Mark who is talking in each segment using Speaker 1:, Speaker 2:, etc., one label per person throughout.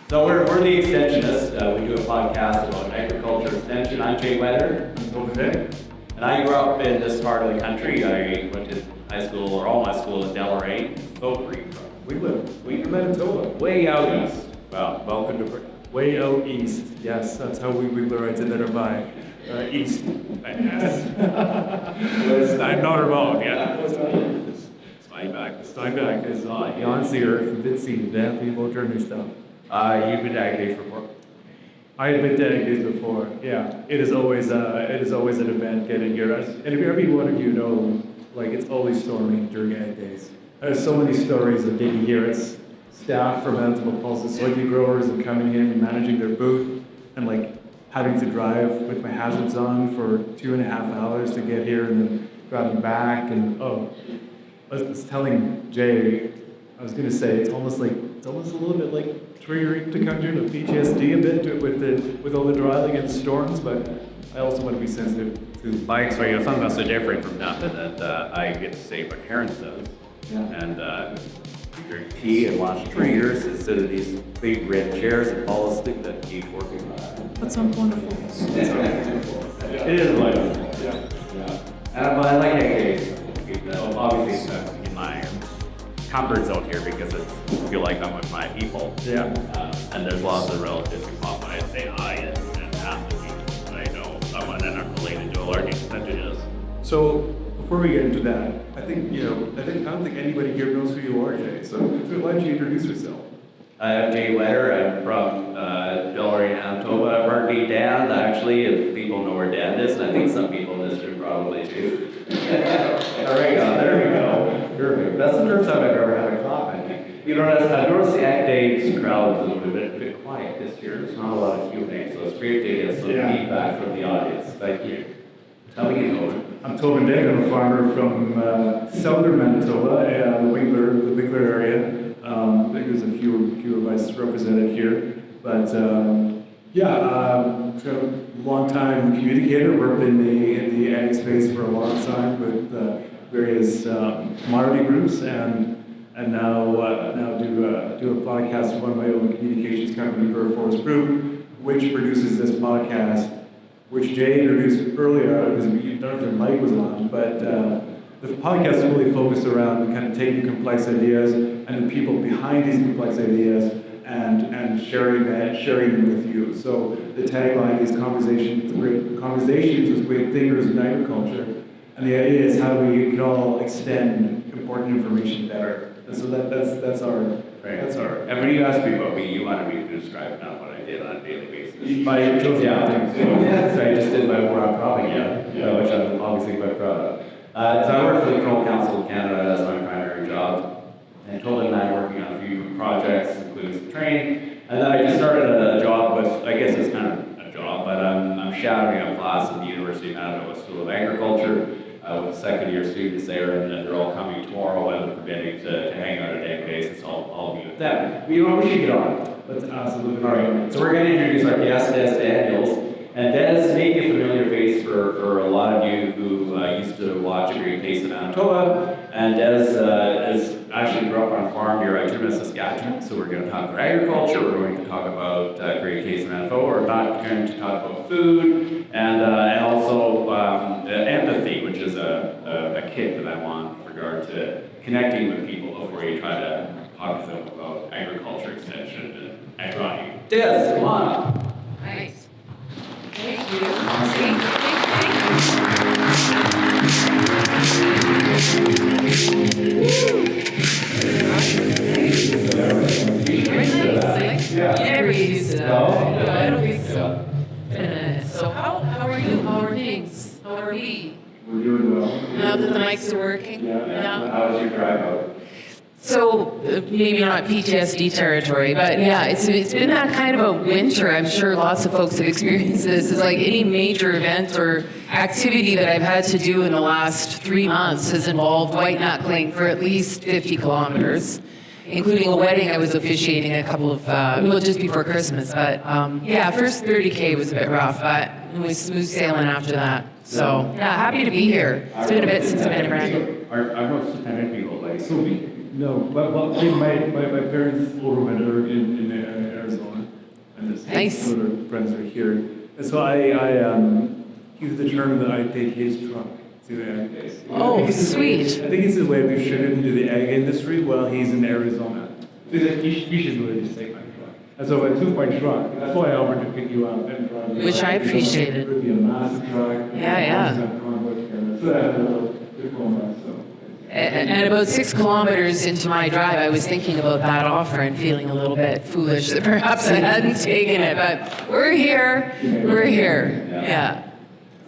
Speaker 1: So we're the Extensionists. We do a podcast about agriculture extension. I'm Whetter.
Speaker 2: I'm Toban and Dez.
Speaker 1: And I grew up in this part of the country. I went to high school, or all my school, in Delray. So where are you from?
Speaker 2: We live in Manitoba.
Speaker 1: Way out east. Well, welcome to Britain.
Speaker 2: Way out east. Yes, that's how we Wheatlerites identify. East. Yes. I'm not wrong, yeah. Steinbach is Jansier from Bitsy, that people German stuff.
Speaker 1: You've been to Ag Days before?
Speaker 2: I had been to Ag Days before, yeah. It is always an event getting here. And if every one of you know, like, it's always storming during Ag Days. There's so many stories of getting here. It's staff from Manitoba Pulses, soybean growers, and coming in and managing their booth, and like having to drive with my hazards on for 2.5 hours to get here, and then driving back. And I was telling Jay, I was gonna say it's almost a little bit like triggering to come to PTSD a bit with all the driving and storms, but I also want to be sensitive to.
Speaker 1: My experience, something that's so different from nothing that I get to say what parents does.
Speaker 2: Yeah.
Speaker 1: And we drink tea and watch trainers instead of these big red chairs and ballistic that keep working.
Speaker 2: That sounds wonderful.
Speaker 1: It is wonderful. Yeah. And I like Ag Days. Obviously, in my comfort zone here because I feel like I'm with my people.
Speaker 2: Yeah.
Speaker 1: And there's lots of relatives who pop by and say hi, and half the people I know someone that are related to a large percentage is.
Speaker 2: So before we get into that, I don't think anybody here knows who you are, Jay. So why don't you introduce yourself?
Speaker 1: I'm Whetter. I'm from Toban and Manitoba. Partly Dan, actually, if people know where Dan is, and I think some people in this room probably too. There we go. Perfect. That's the first time I've ever had a coffee. You know, I noticed the Ag Days crowd is a little bit quiet this year. There's not a lot of Q&A, so it's great to get some feedback from the audience. Thank you. Tell me again, Toban.
Speaker 2: I'm Toban and Dez. I'm a farmer from southern Manitoba, the Wheeler area. I think there's a few of us represented here, but long time communicator. Worked in the ag space for a long time with various commodity groups, and now do a podcast for one of my own communications company, Forest Group, which produces this podcast, which Jay introduced earlier. Because you don't know if Mike was on, but the podcast is really focused around kind of taking complex ideas and the people behind these complex ideas and sharing them with you. So the tagline is conversations with great thinkers in agriculture, and the idea is how we can all extend important information better. And so that's our.
Speaker 1: And when you asked me about me, you wanted me to describe not what I did on a daily basis.
Speaker 2: By chosen things.
Speaker 1: So I just did my work propaganda, which I'm obviously quite proud of. So I work for the Control Council of Canada. That's my primary job. And Toban and I are working on a few projects, including some training. And then I just started a job with, I guess it's kind of a job, but I'm shadowing a class at the University of Manitoba School of Agriculture with second-year students there, and they're all coming tomorrow, weather permitting, to hang out at Ag Days. So I'll be with them. We should get on.
Speaker 2: That's absolutely
Speaker 1: all right. So we're going to introduce our guest, Dez Daniels. And Dez may be a familiar face for a lot of you who used to watch Great Tastes of Manitoba. And Dez actually grew up on a farm near Ituna, Saskatchewan. So we're going to talk about agriculture. We're going to talk about Great Tastes of Manitoba. We're not going to talk about food and also empathy, which is a kit that I want with regard to connecting with people before you try to talk to them about agriculture extension and agronomy. Dez, come on.
Speaker 3: Nice. Thank you. Thank you. You never used to that. No, I don't think so. So how are you? How are things? How are we?
Speaker 2: We're doing well.
Speaker 3: Now that the mics are working?
Speaker 2: Yeah. How was your drive out?
Speaker 3: So maybe not PTSD territory, but yeah, it's been that kind of a winter. I'm sure lots of folks have experienced this. It's like any major event or activity that I've had to do in the last 3 months has involved white knuckling for at least 50 kilometers, including a wedding I was officiating a couple of, just before Christmas. But first 30K was a bit rough, but it was smooth sailing after that. So, yeah, happy to be here. It's been a bit since I've been in Brandon.
Speaker 1: Are most Japan people like
Speaker 2: So no, but my parents live in Whetter in Arizona, and this
Speaker 3: Nice.
Speaker 2: sort of friends are here, and so he's determined that I take his truck to the egg base.
Speaker 3: Oh, sweet.
Speaker 2: I think it's the way we should into the egg industry while he's in Arizona. So he's like, you should really just take my truck. And so I took my truck. That's why I offered to pick you up and drive you.
Speaker 3: Which I appreciated.
Speaker 2: It would be a massive truck.
Speaker 3: Yeah.
Speaker 2: So I had a little Tacoma, so.
Speaker 3: And about 6 kilometers into my drive, I was thinking about that offer and feeling a little bit foolish that perhaps I hadn't taken it. But we're here. We're here. Yeah.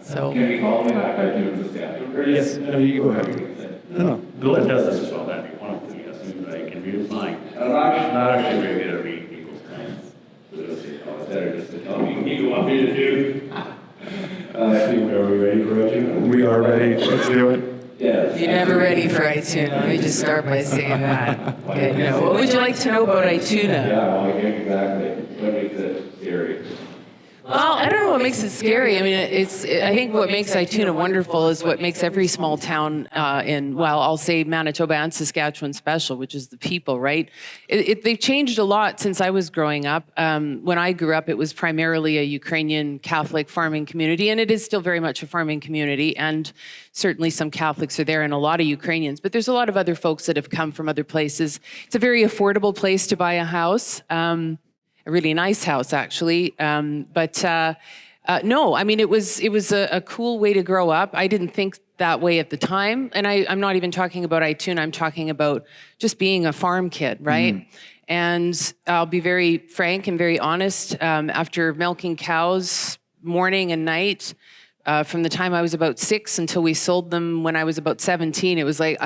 Speaker 3: So.
Speaker 1: Can we call me back? I do this guy.
Speaker 2: Yes, no, you go ahead. No.
Speaker 1: Bill does this as well. That'd be one of the things I can read his mind. I'm not actually very good at reading people's minds. So it's better just to tell me what you want me to do. Are we ready for it?
Speaker 2: We are ready. Let's do it.
Speaker 1: Yes.
Speaker 3: You're never ready for Ituna. Let me just start by saying that. Okay, now, what would you like to know about Ituna?
Speaker 1: Yeah, well, exactly. What makes it scary?
Speaker 3: Well, I don't know what makes it scary. I mean, I think what makes Ituna wonderful is what makes every small town I'll say Manitoba and Saskatchewan special, which is the people, right? They've changed a lot since I was growing up. When I grew up, it was primarily a Ukrainian Catholic farming community, and it is still very much a farming community, and certainly some Catholics are there and a lot of Ukrainians, but there's a lot of other folks that have come from other places. It's a very affordable place to buy a house. A really nice house, actually. No, I mean, it was a cool way to grow up. I didn't think that way at the time. And I'm not even talking about Ituna. I'm talking about just being a farm kid, right? And I'll be very frank and very honest. After milking cows morning and night, from the time I was about 6 until we sold them when I was about 17, it was like,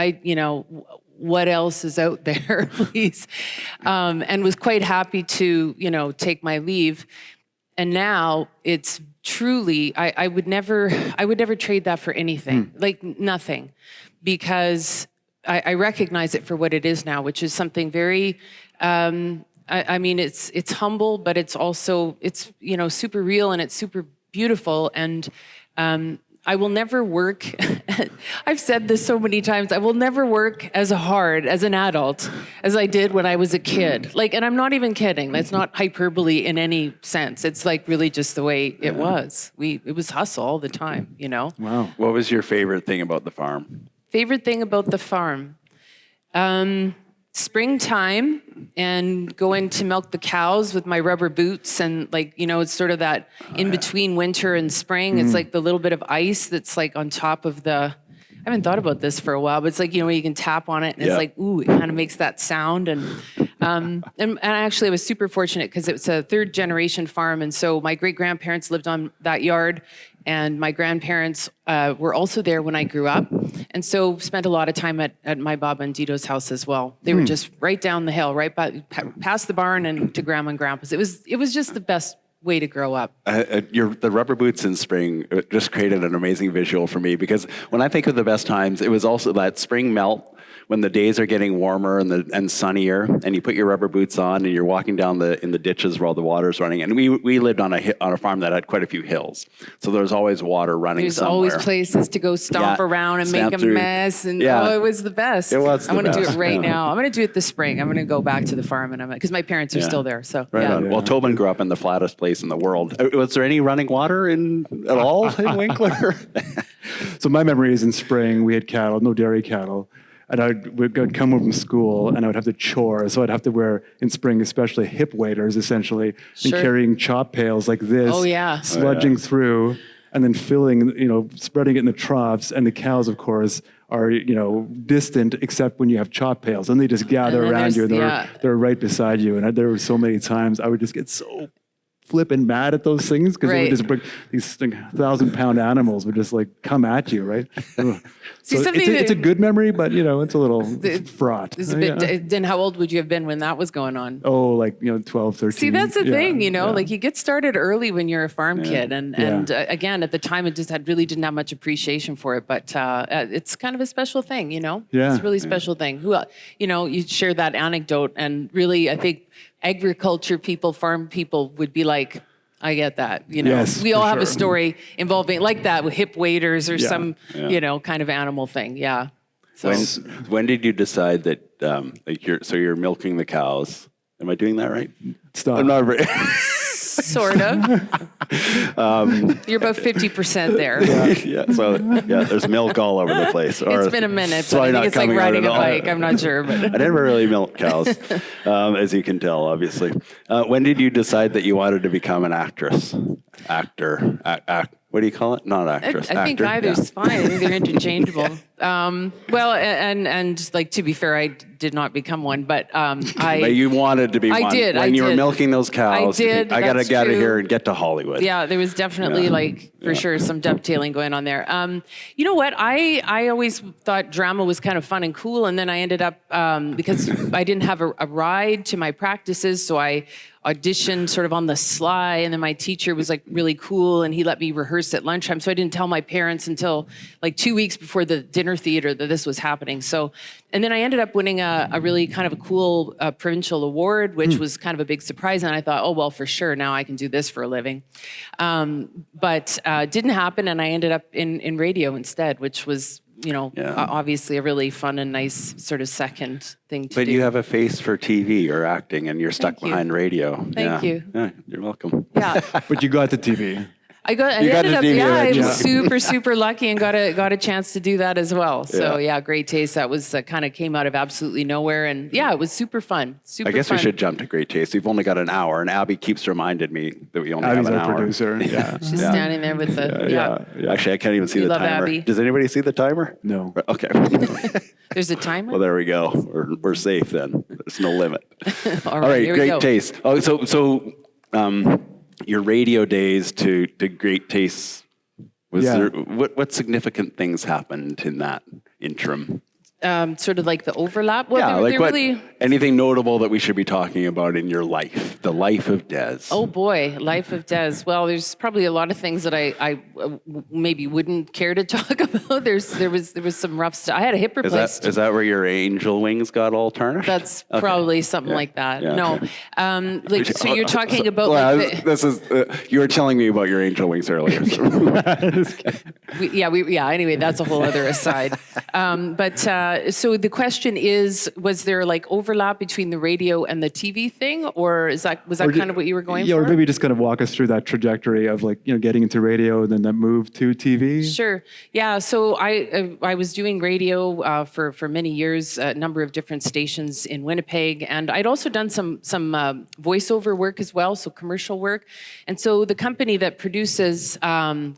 Speaker 3: what else is out there, please? And was quite happy to, take my leave. And now it's truly, I would never trade that for anything, like nothing, because I recognize it for what it is now, which is something very, I mean, it's humble, but it's also, super real and it's super beautiful. And I will never work, I've said this so many times, I will never work as hard as an adult as I did when I was a kid. And I'm not even kidding. That's not hyperbole in any sense. It's really just the way it was. It was hustle all the time,
Speaker 4: Wow. What was your favorite thing about the farm?
Speaker 3: Favorite thing about the farm? Springtime and going to milk the cows with my rubber boots and it's sort of that in between winter and spring. It's like the little bit of ice that's on top of I haven't thought about this for a while, but it's when you can tap on it and it's ooh, it kind of makes that sound. And actually I was super fortunate because it's a 3rd generation farm. And so my great grandparents lived on that yard and my grandparents were also there when I grew up. And so spent a lot of time at my Baba and Dito's house as well. They were just right down the hill, right past the barn and to Grandma and Grandpa's. It was just the best way to grow up.
Speaker 4: The rubber boots in spring just created an amazing visual for me because when I think of the best times, it was also that spring melt when the days are getting warmer and sunnier, and you put your rubber boots on and you're walking down in the ditches while the water's running. And we lived on a farm that had quite a few hills, so there was always water running somewhere.
Speaker 3: There's always places to go stomp around and make a mess, and it was the best.
Speaker 4: It was.
Speaker 3: I want to do it right now. I'm going to do it this spring. I'm going to go back to the farm and because my parents are still there. So
Speaker 4: right on. Well, Toban grew up in the flattest place in the world. Was there any running water at all in Winkler?
Speaker 5: So my memory is in spring, we had cattle, no dairy cattle. And I'd come home from school and I would have to chore. So I'd have to wear, in spring especially, hip waders essentially, and carrying chop pails like this, sludging through and then filling, spreading it in the troughs. And the cows, of course, are, distant except when you have chop pails. And they just gather around you and they're right beside you. And there were so many times I would just get so flipping mad at those things because they would just bring these 1,000-pound animals would just come at you, right?
Speaker 3: See,
Speaker 5: so it's a good memory, but it's a little fraught.
Speaker 3: It's a bit. Then how old would you have been when that was going on?
Speaker 5: Oh, 12, 13.
Speaker 3: See, that's the thing, you get started early when you're a farm kid, and again, at the time, it just really didn't have much appreciation for it, but it's kind of a special thing, Yeah, it's a really special thing. You share that anecdote, and really, I think agriculture people, farm people would be like, I get that. You know,
Speaker 5: Yes,
Speaker 3: we all
Speaker 5: for
Speaker 3: have a
Speaker 5: sure.
Speaker 3: story involving like that with hip waders or some,
Speaker 4: Yeah.
Speaker 3: you know, kind of animal thing. Yeah. So
Speaker 4: When did you decide that like you're milking the cows? Am I doing that right?
Speaker 5: Stop.
Speaker 4: I'm not very.
Speaker 3: sort of. You're about 50% there.
Speaker 4: yeah. So there's milk all over the place. Or
Speaker 3: It's been a minute, but
Speaker 4: probably
Speaker 3: I
Speaker 4: not
Speaker 3: think it's like
Speaker 4: coming out
Speaker 3: riding
Speaker 4: at
Speaker 3: a
Speaker 4: all.
Speaker 3: bike. I'm not sure,
Speaker 4: I
Speaker 3: but
Speaker 4: never really milked cows, as you can tell, obviously. When did you decide that you wanted to become an actress? Actor? What do you call it? Not actress.
Speaker 3: I think
Speaker 4: actor?
Speaker 3: either's fine. I think they're interchangeable. Well, and like to be fair, I did not become one, but
Speaker 4: But you wanted to be one.
Speaker 3: did,
Speaker 4: When
Speaker 3: I
Speaker 4: you were
Speaker 3: did.
Speaker 4: milking those cows,
Speaker 3: I
Speaker 4: you think,
Speaker 3: did,
Speaker 4: I got to
Speaker 3: that's
Speaker 4: get out of
Speaker 3: true.
Speaker 4: here and get to Hollywood.
Speaker 3: Yeah, there was definitely like for sure some dovetailing going on there. You know what? I always thought drama was kind of fun and cool, and then I ended up because I didn't have a ride to my practices, so I auditioned sort of on the sly, and then my teacher was like really cool, and he let me rehearse at lunchtime. So I didn't tell my parents until like 2 weeks before the dinner theater that this was happening. So, and then I ended up winning a really kind of a cool provincial award, which was kind of a big surprise. And I thought, oh well, for sure, now I can do this for a living. But didn't happen, and I ended up in radio instead, which was, you know, obviously a really fun and nice sort of second thing to do.
Speaker 4: But you have a face for TV or acting, and you're stuck
Speaker 3: Thank you.
Speaker 4: behind radio.
Speaker 3: Thank you.
Speaker 4: Yeah, you're welcome.
Speaker 3: Yeah.
Speaker 5: But you got the TV.
Speaker 3: I
Speaker 4: You got
Speaker 3: ended
Speaker 4: to
Speaker 3: up,
Speaker 4: do
Speaker 3: yeah, I
Speaker 4: that,
Speaker 3: was super lucky and got a chance to do that as well. So
Speaker 4: Yeah.
Speaker 3: Great Taste. That was kind of came out of absolutely nowhere, and it was super fun. Super.
Speaker 4: I guess
Speaker 3: fun.
Speaker 4: we should jump to Great Taste. We've only got an hour, and Abby keeps reminded me that we only
Speaker 5: Abby's
Speaker 4: have an
Speaker 5: our
Speaker 4: hour.
Speaker 5: producer. Yeah.
Speaker 3: She's standing there with the
Speaker 4: Actually, I can't even see
Speaker 3: We
Speaker 4: the
Speaker 3: love
Speaker 4: timer.
Speaker 3: Abby.
Speaker 4: Does anybody see the timer?
Speaker 5: No.
Speaker 4: Okay.
Speaker 3: There's a timer.
Speaker 4: Well, there we go. We're safe then. There's no limit.
Speaker 3: All
Speaker 4: All right,
Speaker 3: here we
Speaker 4: Great
Speaker 3: go.
Speaker 4: Taste. Oh, so your radio days to Great Taste. Was
Speaker 5: Yeah.
Speaker 4: there what significant things happened in that interim?
Speaker 3: Sort of like the overlap. Well,
Speaker 4: Yeah,
Speaker 3: they're,
Speaker 4: like
Speaker 3: they're
Speaker 4: what?
Speaker 3: really.
Speaker 4: Anything notable that we should be talking about in your life, the life of Dez?
Speaker 3: Oh boy, life of Dez. Well, there's probably a lot of things that I maybe wouldn't care to talk about. There was some rough stuff. I had a hip replaced.
Speaker 4: Is that where your angel wings got all tarnished?
Speaker 3: That's
Speaker 4: Okay.
Speaker 3: probably something like that.
Speaker 4: Yeah,
Speaker 3: no,
Speaker 4: okay.
Speaker 3: like so you're talking about
Speaker 4: Well,
Speaker 3: like
Speaker 4: this is you were telling me about your angel wings earlier. So.
Speaker 3: Anyway, that's a whole other aside. So the question is, was there like overlap between the radio and the TV thing, or was that kind of what you were going
Speaker 5: Yeah,
Speaker 3: for?
Speaker 5: or maybe just kind of walk us through that trajectory of like, getting into radio and then that move to TV.
Speaker 3: Sure. Yeah. So I was doing radio for many years, a number of different stations in Winnipeg, and I'd also done some voiceover work as well, so commercial work. And so the company that produces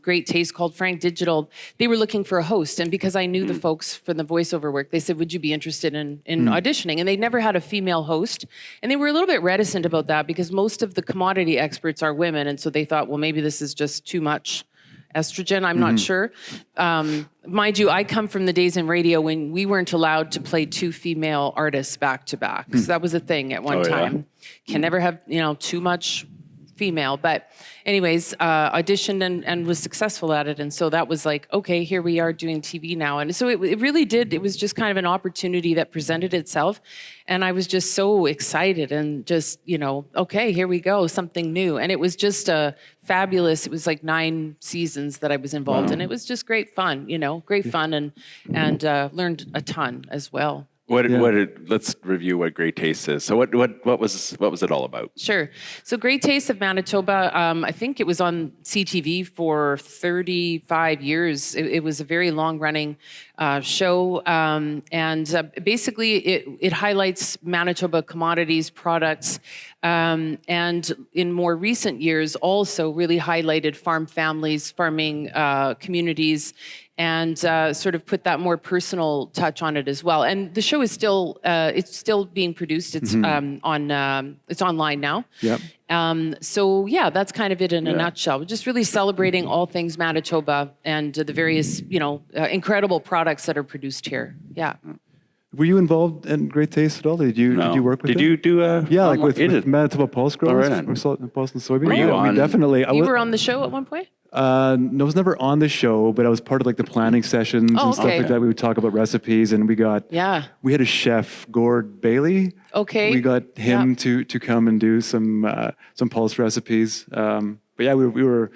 Speaker 3: Great Taste, called Frank Digital, they were looking for a host, and because I knew the folks from the voiceover work, they said, "Would you be interested in auditioning?" And they never had a female host, and they were a little bit reticent about that because most of the commodity experts are women, and so they thought, well, maybe this is just too much estrogen. I'm not sure. Mind you, I come from the days in radio when we weren't allowed to play two female artists back to back. So that was a thing at one time. Can never have, too much female. But anyways, auditioned and was successful at it. And so that was like, okay, here we are doing TV now. And so it really did. It was just kind of an opportunity that presented itself. And I was just so excited and just, okay, here we go, something new. And it was just fabulous. It was like 9 seasons that I was involved in. It was just great fun, great fun and learned a ton as well.
Speaker 4: Let's review what Great Taste is. So what was it all about?
Speaker 3: Sure. So Great Tastes of Manitoba, I think it was on CTV for 35 years. It was a very long-running show, and basically it highlights Manitoba commodities, products, and in more recent years also really highlighted farm families, farming communities, and sort of put that more personal touch on it as well. And the show is still it's still being produced. It's it's online now.
Speaker 5: Yep.
Speaker 3: So yeah, that's kind of it in a nutshell. We're just really celebrating all things Manitoba and the various incredible products that are produced here. Yeah.
Speaker 5: Were you involved in Great Taste at all? Did you work with
Speaker 4: Did
Speaker 5: them?
Speaker 4: you do
Speaker 5: Yeah, like with Manitoba Pulse Growers,
Speaker 4: right.
Speaker 5: or Pulse and Soybean.
Speaker 4: Were you
Speaker 5: Yeah, we
Speaker 4: on-
Speaker 5: definitely.
Speaker 3: You were on the show at one point?
Speaker 5: No, I was never on the show, but I was part of like the planning sessions and stuff
Speaker 3: okay.
Speaker 5: like that. We would talk about recipes, and we had a chef, Gord Bailey.
Speaker 3: Okay.
Speaker 5: We got him to come and do some Pulse recipes. but yeah, we were.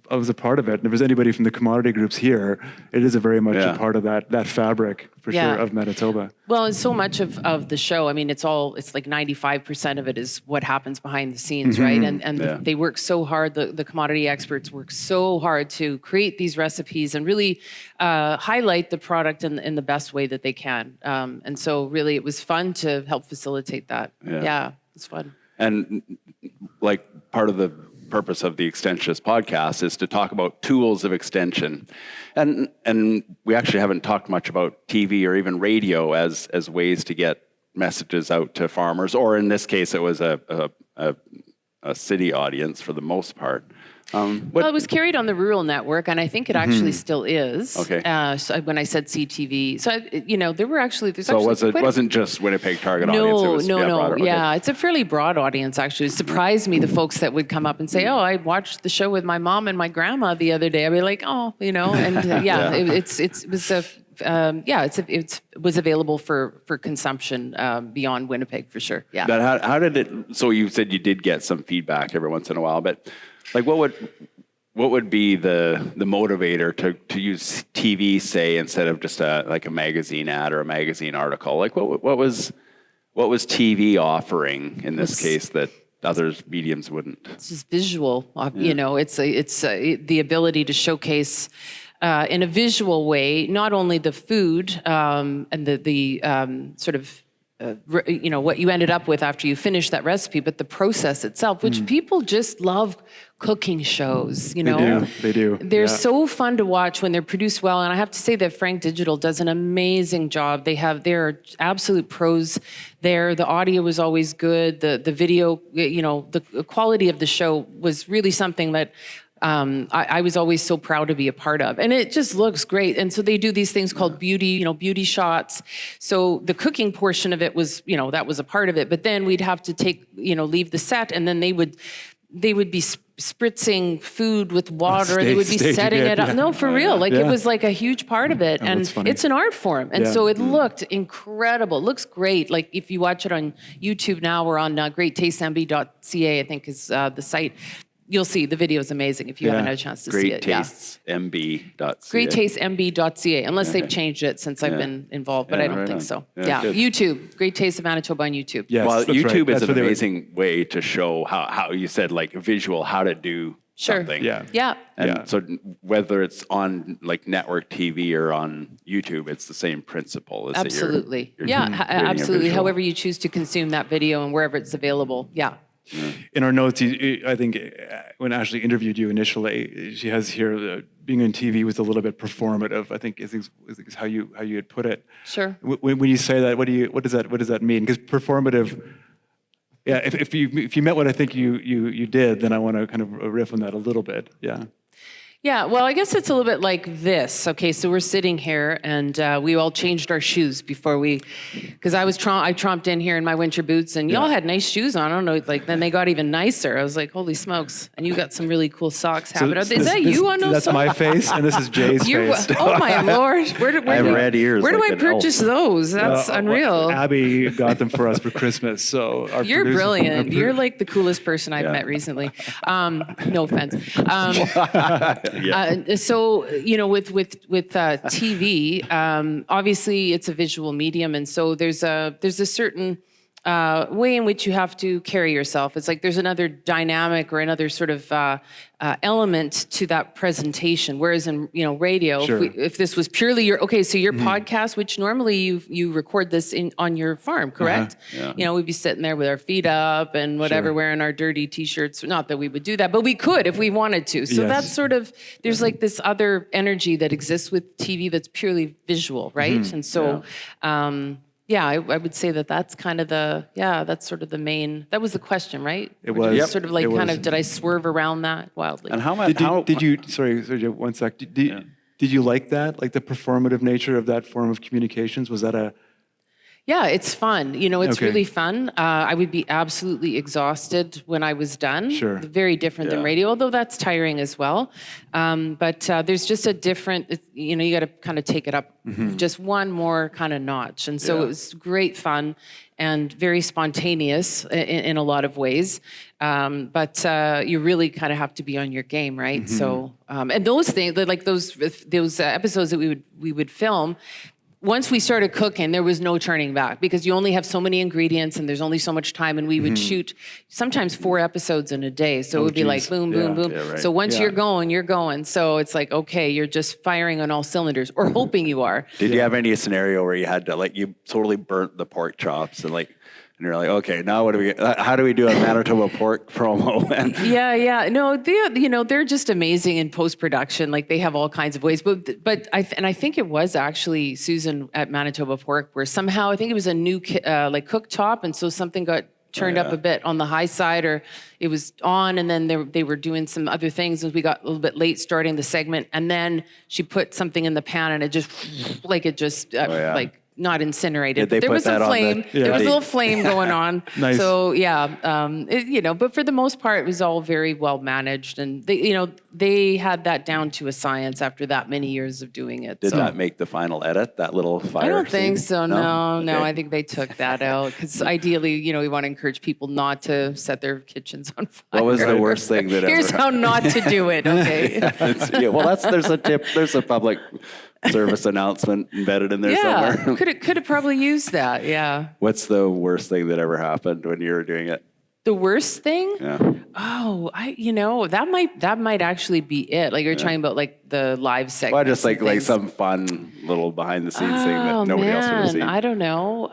Speaker 5: I was a part of it. And if there's anybody from the commodity groups here, it is a very much a part of that fabric for sure of Manitoba.
Speaker 3: Well, and so much of the show, I mean, it's like 95% of it is what happens behind the scenes, right? And they work so hard, the commodity experts work so hard to create these recipes and really highlight the product in the best way that they can. And so really it was fun to help facilitate that. Yeah, it's fun.
Speaker 4: And like part of the purpose of the Extensionists podcast is to talk about tools of extension. And we actually haven't talked much about TV or even radio as ways to get messages out to farmers, or in this case, it was a city audience for the most part.
Speaker 3: Well, it was carried on the rural network, and I think it actually still is.
Speaker 4: Okay.
Speaker 3: So when I said CTV, so there were actually
Speaker 4: so it wasn't just Winnipeg target audience. It was,
Speaker 3: no.
Speaker 4: Okay.
Speaker 3: Yeah, it's a fairly broad audience actually. It surprised me the folks that would come up and say, "Oh, I watched the show with my mom and my grandma the other day." I'd be like, "Oh, and it was available for consumption beyond Winnipeg for sure. Yeah.
Speaker 4: But how did it? So you said you did get some feedback every once in a while, but like what would be the motivator to use TV, say, instead of just like a magazine ad or a magazine article? Like what was TV offering in this case that other mediums wouldn't?
Speaker 3: It's just visual. It's the ability to showcase in a visual way not only the food and the sort of what you ended up with after you finished that recipe, but the process itself, which people just love cooking shows,
Speaker 5: They do.
Speaker 3: They're so fun to watch when they're produced well. And I have to say that Frank Digital does an amazing job. They're absolute pros there. The audio was always good. The video, the quality of the show was really something that I was always so proud to be a part of, and it just looks great. And so they do these things called beauty shots. So the cooking portion of it was, that was a part of it. But then we'd have to leave the set, and then they would be spritzing food with water. They would be setting it up. Yeah. No, for real. It was like a huge part of it. And it's an art form. And so it looked incredible. It looks great. Like if you watch it on YouTube now, we're on greattastesmb.ca, I think is the site. You'll see the video is amazing if you haven't had a chance to see it.
Speaker 4: GreatTastesMB.ca.
Speaker 3: GreatTastesMB.ca, unless they've changed it since I've been involved, but I don't think so. Yeah, YouTube, Great Tastes of Manitoba on YouTube.
Speaker 4: Yes, well, YouTube is an amazing way to show how you said like visual, how to do something.
Speaker 3: Yeah.
Speaker 4: And so whether it's on like network TV or on YouTube, it's the same principle.
Speaker 3: Absolutely. You're absolutely. However you choose to consume that video and wherever it's available. Yeah.
Speaker 5: In our notes, I think when Ashley interviewed you initially, she has here being on TV was a little bit performative. I think is how you had put it.
Speaker 3: Sure.
Speaker 5: When you say that, what does that mean? Because performative, if you meant what I think you did, then I want to kind of riff on that a little bit. Yeah.
Speaker 3: Yeah, well, I guess it's a little bit like this. Okay, so we're sitting here, and we all changed our shoes before because I tromped in here in my winter boots, and y'all had nice shoes on. I don't know, then they got even nicer. I was like, holy smokes! And you got some really cool socks. Is that you on those?
Speaker 5: That's
Speaker 3: socks?
Speaker 5: my face, and this is Jay's face.
Speaker 3: Oh my lord!
Speaker 4: I have red ears.
Speaker 3: Where do I purchase those? That's unreal.
Speaker 5: Abby got them for us for Christmas. So
Speaker 3: you're brilliant. You're like the coolest person I've met recently. No offense. So with TV, obviously it's a visual medium, and so there's a certain way in which you have to carry yourself. It's like there's another dynamic or another sort of element to that presentation. Whereas in radio, if this was purely your podcast, which normally you record this on your farm, correct? We'd be sitting there with our feet up and whatever, wearing our dirty t-shirts. Not that we would do that, but we could if we wanted to. So that's sort of there's like this other energy that exists with TV that's purely visual, right? And so. I would say that's kind of that's sort of the main, that was the question, right?
Speaker 5: It was.
Speaker 3: Sort of like did I swerve around that wildly?
Speaker 4: And
Speaker 5: did you, sorry, one sec, did you like that? Like the performative nature of that form of communications? Was that
Speaker 3: Yeah, it's fun. It's
Speaker 5: Okay.
Speaker 3: really fun. I would be absolutely exhausted when I was done.
Speaker 5: Sure.
Speaker 3: Very different than
Speaker 1: Yeah.
Speaker 3: radio, although that's tiring as well. But there's just a different, you got to kind of take it up just one more kind of notch. And so
Speaker 1: Yeah.
Speaker 3: it was great fun and very spontaneous in a lot of ways. But you really kind of have to be on your game, right? So, and those things, like those episodes that we would film, once we started cooking, there was no turning back because you only have so many ingredients and there's only so much time. And we would shoot sometimes 4 episodes in a day. So it would be like boom, boom, boom.
Speaker 1: Yeah, right.
Speaker 3: So once
Speaker 5: Yeah.
Speaker 3: you're going, you're going. So it's like, okay, you're just firing on all cylinders or hoping you are.
Speaker 4: Did you have any scenario where you had to you totally burnt the pork chops and you're like, okay, now how do we do a Manitoba pork promo? And
Speaker 3: Yeah. No, they're just amazing in post-production. Like they have all kinds of ways. But I think it was actually Susan at Manitoba Pork where somehow I think it was a new cooktop, and so something got turned up a bit on the high side, or it was on, and then they were doing some other things, and we got a little bit late starting the segment, and then she put something in the pan, and it just not incinerated.
Speaker 4: Did they
Speaker 3: There
Speaker 4: put
Speaker 3: was some
Speaker 4: that on
Speaker 3: flame.
Speaker 4: the-
Speaker 3: There was a
Speaker 4: Yeah.
Speaker 3: little flame going on.
Speaker 5: Nice.
Speaker 3: So but for the most part, it was all very well managed, and they had that down to a science after that many years of doing it.
Speaker 4: did
Speaker 3: so.
Speaker 4: that make the final edit? That little fire?
Speaker 3: I don't think
Speaker 4: scene?
Speaker 3: so. No.
Speaker 4: Okay.
Speaker 3: I think they took that out because ideally, we want to encourage people not to set their kitchens on fire.
Speaker 4: What was the worst thing that
Speaker 3: Here's
Speaker 4: ever
Speaker 3: how not to do it. Okay.
Speaker 4: There's a tip. There's a public service announcement embedded in there
Speaker 3: Yeah.
Speaker 4: somewhere.
Speaker 3: Could have probably used that. Yeah.
Speaker 4: What's the worst thing that ever happened when you were doing it?
Speaker 3: The worst thing?
Speaker 4: Yeah.
Speaker 3: Oh, that might actually be it. Like you're talking about like the live segment.
Speaker 4: Well, just like some fun little behind the scenes thing that nobody else would have seen.
Speaker 3: I don't know.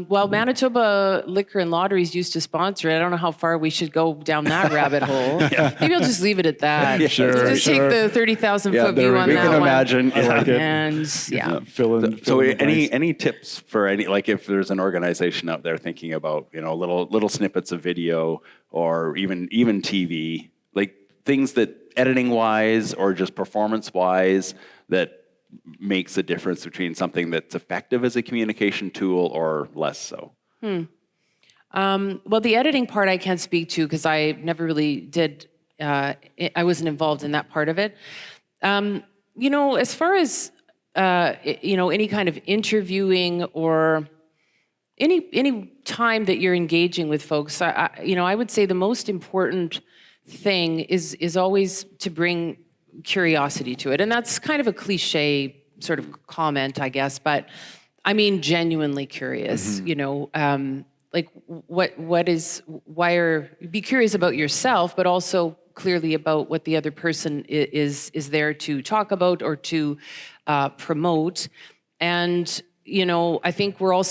Speaker 3: Well, Manitoba Liquor and Lotteries used to sponsor it. I don't know how far we should go down that rabbit hole. Maybe I'll just leave it at that.
Speaker 4: Yeah, sure,
Speaker 3: Just take the 30,000 foot view on
Speaker 4: we
Speaker 3: that
Speaker 4: can
Speaker 3: one.
Speaker 4: imagine.
Speaker 5: I like it.
Speaker 3: And yeah.
Speaker 5: Fill in
Speaker 4: So
Speaker 5: the blanks.
Speaker 4: any tips for if there's an organization out there thinking about little snippets of video or even TV, like things that editing wise or just performance wise that makes a difference between something that's effective as a communication tool or less so?
Speaker 3: Well, the editing part I can't speak to because I never really did. I wasn't involved in that part of it. As far as any kind of interviewing or any time that you're engaging with folks, I would say the most important thing is always to bring curiosity to it, and that's kind of a cliche sort of comment, I guess, but I mean genuinely curious. Like be curious about yourself, but also clearly about what the other person is there to talk about or to promote. And I think we're all,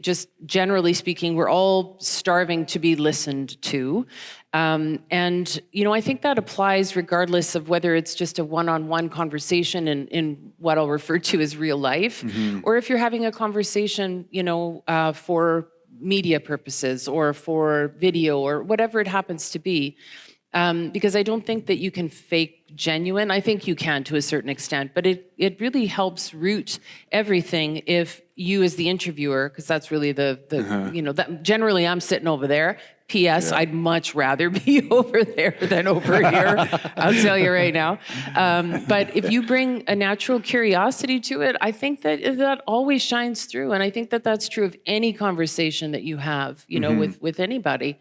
Speaker 3: just generally speaking, we're all starving to be listened to. And I think that applies regardless of whether it's just a one-on-one conversation in what I'll refer to as real life, or if you're having a conversation, for media purposes or for video or whatever it happens to be. Because I don't think that you can fake genuine. I think you can to a certain extent, but it really helps root everything if you as the interviewer, because that's really that generally I'm sitting over there. P.S. I'd much rather be over there than over here. I'll tell you right now. But if you bring a natural curiosity to it, I think that always shines through. And I think that that's true of any conversation that you have, with anybody,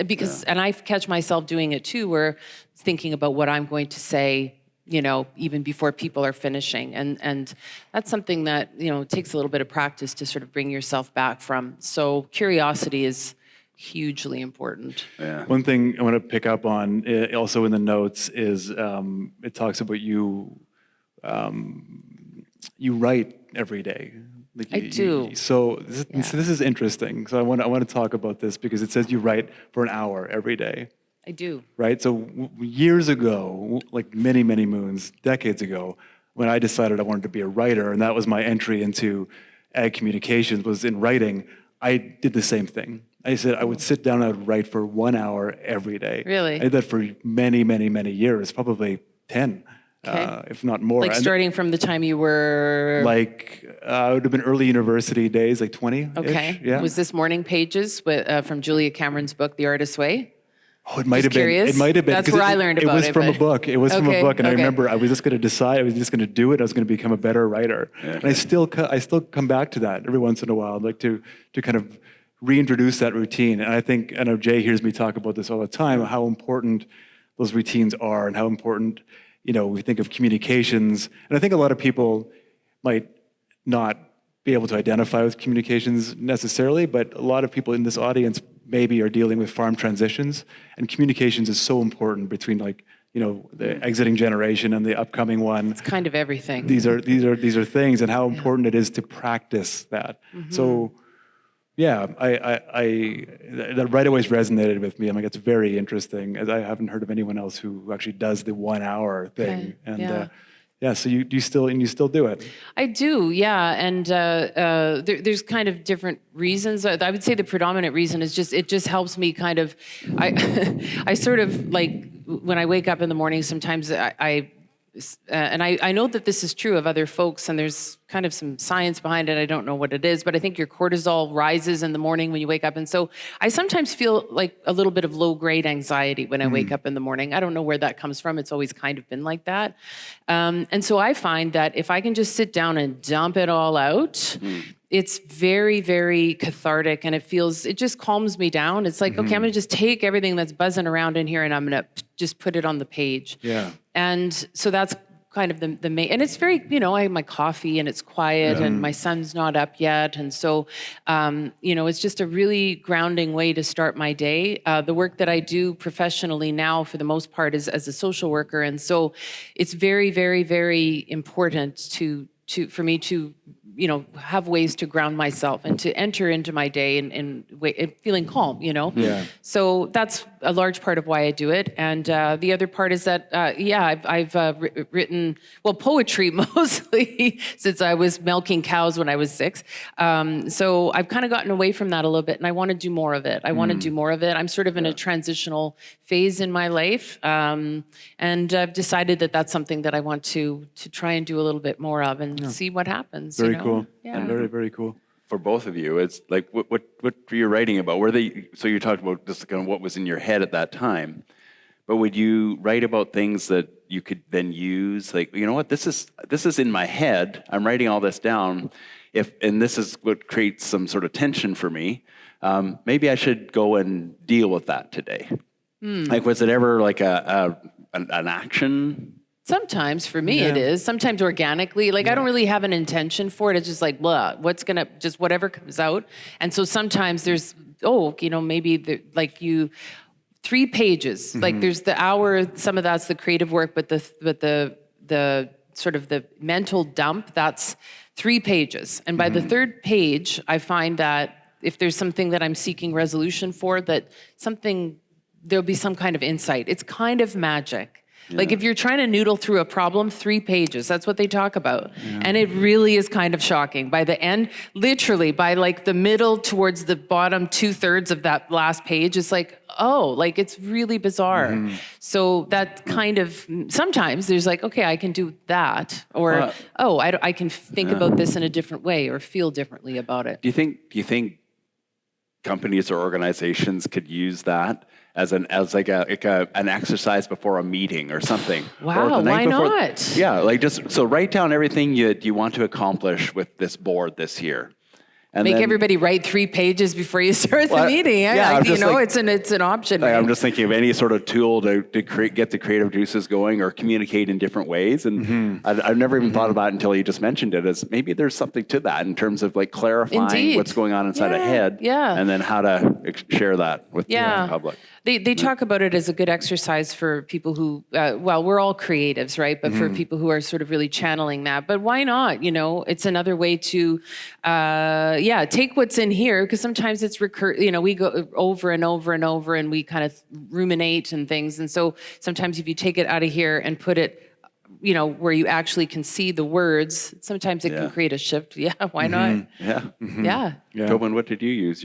Speaker 3: because, and I catch myself doing it too, where thinking about what I'm going to say, even before people are finishing. And that's something that, takes a little bit of practice to sort of bring yourself back from. So curiosity is hugely important.
Speaker 4: Yeah.
Speaker 5: One thing I want to pick up on also in the notes is it talks about you write every day. Like
Speaker 3: I do.
Speaker 5: So this is interesting. So I want to talk about this because it says you write for an hour every day.
Speaker 3: I do.
Speaker 5: Right? So years ago, like many, many moons, decades ago, when I decided I wanted to be a writer, and that was my entry into ag communications, was in writing, I did the same thing. I said I would sit down and I would write for 1 hour every day.
Speaker 3: Really?
Speaker 5: I did that for many, many, many years, probably 10.
Speaker 3: Okay.
Speaker 5: if not more.
Speaker 3: Like
Speaker 5: And
Speaker 3: starting from the time you were...
Speaker 5: like it would have been early university days, like 20-ish.
Speaker 3: Okay.
Speaker 5: Yeah.
Speaker 3: Was this Morning Pages from Julia Cameron's book, The Artist's Way?
Speaker 5: Oh, it might have been.
Speaker 3: Curious?
Speaker 5: It might have been.
Speaker 3: That's
Speaker 5: 'cause
Speaker 3: where I learned about
Speaker 5: it. It was
Speaker 3: it,
Speaker 5: from a
Speaker 3: but-
Speaker 5: book. It was from a
Speaker 3: Okay,
Speaker 5: book, and I
Speaker 3: okay.
Speaker 5: remember I was just going to decide. I was just going to do it. I was going to become a better writer. And I still come back to that every once in a while, like to kind of reintroduce that routine. And I know Jay hears me talk about this all the time, how important those routines are, and how important we think of communications. And I think a lot of people might not be able to identify with communications necessarily, but a lot of people in this audience maybe are dealing with farm transitions, and communications is so important between the exiting generation and the upcoming one.
Speaker 3: It's kind of everything.
Speaker 5: These are things, and how important it is to practice that. So, yeah, that right away resonated with me. I'm like, it's very interesting, as I haven't heard of anyone else who actually does the 1 hour thing.
Speaker 3: Okay,
Speaker 5: And
Speaker 3: yeah.
Speaker 5: yeah, so you still do it.
Speaker 3: I do, yeah, and there's kind of different reasons. I would say the predominant reason is it just helps me kind of, I sort of like when I wake up in the morning. Sometimes I know that this is true of other folks, and there's kind of some science behind it. I don't know what it is, but I think your cortisol rises in the morning when you wake up. And so I sometimes feel like a little bit of low-grade anxiety when I wake up in the morning. I don't know where that comes from. It's always kind of been like that. And so I find that if I can just sit down and dump it all out, it's very, very cathartic, and it just calms me down. It's like, okay, I'm gonna just take everything that's buzzing around in here and I'm gonna just put it on the page.
Speaker 5: Yeah.
Speaker 3: And so that's kind of the main, and it's very, I have my coffee and it's quiet and my son's not up yet. And so, it's just a really grounding way to start my day. The work that I do professionally now, for the most part, is as a social worker. And so it's very, very, very important for me to have ways to ground myself and to enter into my day and feeling calm,
Speaker 5: Yeah.
Speaker 3: So that's a large part of why I do it. And the other part is that, I've written, poetry mostly, since I was milking cows when I was 6. So I've kind of gotten away from that a little bit, and I want to do more of it. I'm sort of in a transitional phase in my life. And I've decided that that's something that I want to try and do a little bit more of and see what happens.
Speaker 5: Very cool.
Speaker 3: Yeah.
Speaker 5: And very, very cool.
Speaker 4: For both of you, it's like what were you writing about? So you talked about just kind of what was in your head at that time, but would you write about things that you could then use? Like, you know what, this is in my head. I'm writing all this down. And this is what creates some sort of tension for me. Maybe I should go and deal with that today. Like, was it ever like an action?
Speaker 3: Sometimes for me it is. Sometimes organically. Like I don't really have an intention for it. It's just like, blah, just whatever comes out. And so sometimes there's, maybe 3 pages. Like there's the hour, some of that's the creative work, but the sort of the mental dump, that's 3 pages. And by the 3rd page, I find that if there's something that I'm seeking resolution for, there'll be some kind of insight. It's kind of magic. Like if you're trying to noodle through a problem, 3 pages, that's what they talk about. Yeah. And it really is kind of shocking. By the end, literally by like the middle towards the bottom 2/3 of that last page, it's like, it's really bizarre. So that kind of, sometimes there's like, okay, I can do that. Or, I can think about this in a different way or feel differently about it.
Speaker 4: Do you think companies or organizations could use that as an exercise before a meeting or something?
Speaker 3: Wow,
Speaker 4: or
Speaker 3: why not?
Speaker 4: Yeah, like so write down everything you want to accomplish with this board this year. And
Speaker 3: Make
Speaker 4: then,
Speaker 3: everybody write 3 pages before you start the meeting. It's an option.
Speaker 4: Like,
Speaker 3: right?
Speaker 4: I'm just thinking of any sort of tool to get the creative juices going or communicate in different ways. And I've never even thought about it until you just mentioned it, as maybe there's something to that in terms of like clarifying
Speaker 3: Indeed.
Speaker 4: what's going on inside a head.
Speaker 3: Yeah.
Speaker 4: And then how to share that with the public.
Speaker 3: They talk about it as a good exercise for people who, we're all creatives, right? But for people who are sort of really channeling that. But why not? It's another way to, take what's in here, because sometimes it's we go over and over and over and we kind of ruminate and things. And so sometimes if you take it out of here and put it, where you actually can see the words, sometimes it can create a shift. Yeah, why not?
Speaker 4: Yeah.
Speaker 3: Yeah.
Speaker 4: Toban, what did you use?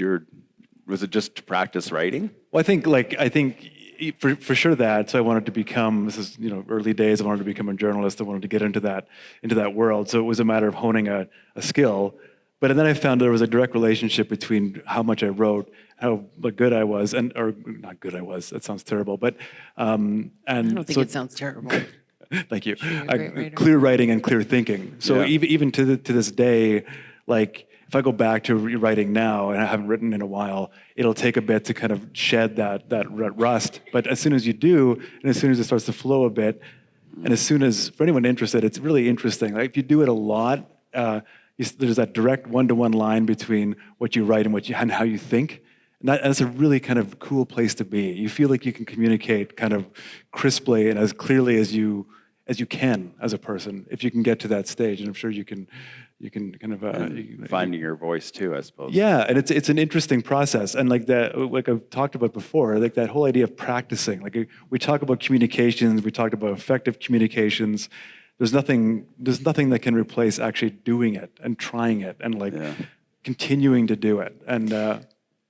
Speaker 4: Was it just to practice writing?
Speaker 5: Well, I think for sure that. So I wanted to become, this is, early days, I wanted to become a journalist. I wanted to get into that world. So it was a matter of honing a skill. But then I found there was a direct relationship between how much I wrote, how good I was, or not good I was, that sounds terrible, but, and
Speaker 3: I don't think it sounds terrible.
Speaker 5: Thank you.
Speaker 3: You're a great writer.
Speaker 5: Clear writing and clear thinking. So
Speaker 4: Yeah.
Speaker 5: even to this day, like if I go back to writing now, and I haven't written in a while, it'll take a bit to kind of shed that rust. But as soon as you do, and as soon as it starts to flow a bit, and as soon as, for anyone interested, it's really interesting. Like if you do it a lot, there's that direct one-to-one line between what you write and how you think. And that's a really kind of cool place to be. You feel like you can communicate kind of crisply and as clearly as you can as a person, if you can get to that stage. And I'm sure you can kind of
Speaker 4: Finding your voice too, I suppose.
Speaker 5: yeah, and it's an interesting process, and like I've talked about before, like that whole idea of practicing. Like we talk about communications, we talked about effective communications. There's nothing that can replace actually doing it and trying it and continuing to do it. And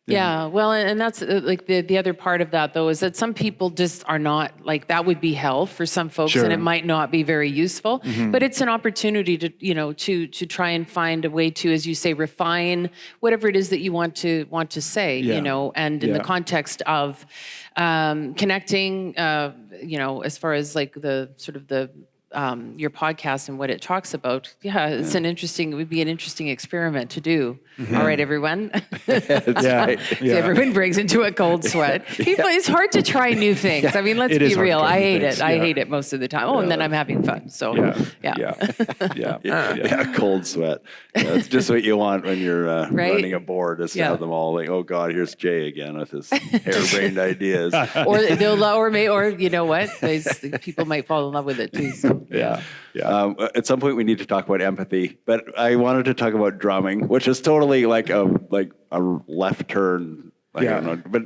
Speaker 3: Yeah, well, and that's like the other part of that, though, is that some people just are not, like, that would be hell for some folks,
Speaker 5: Sure.
Speaker 3: and it might not be very useful. But it's an opportunity to, to try and find a way to, as you say, refine whatever it is that you want to say,
Speaker 5: Yeah.
Speaker 3: and in the
Speaker 5: Yeah.
Speaker 3: context of connecting, as far as like the sort of the your podcast and what it talks about. Yeah, it would be an interesting experiment to do. All right, everyone.
Speaker 5: yeah,
Speaker 3: So everyone brings into a cold sweat. It's hard to try new things. I mean, let's
Speaker 5: It
Speaker 3: be
Speaker 5: is hard to
Speaker 3: real.
Speaker 5: try
Speaker 3: I
Speaker 5: new
Speaker 3: hate
Speaker 5: things,
Speaker 3: it. I
Speaker 5: yeah.
Speaker 3: hate it most of the time. Oh, and then I'm having fun. So
Speaker 4: Yeah, cold sweat. That's just what you want when you're
Speaker 3: Right?
Speaker 4: running a board, is to
Speaker 3: Yeah.
Speaker 4: have them all like, oh God, here's Jay again with his harebrained ideas.
Speaker 3: or you know what? People might fall in love with it too. So.
Speaker 5: yeah.
Speaker 4: At some point, we need to talk about empathy, but I wanted to talk about drumming, which is totally like a left turn. Like,
Speaker 5: Yeah.
Speaker 4: I don't know,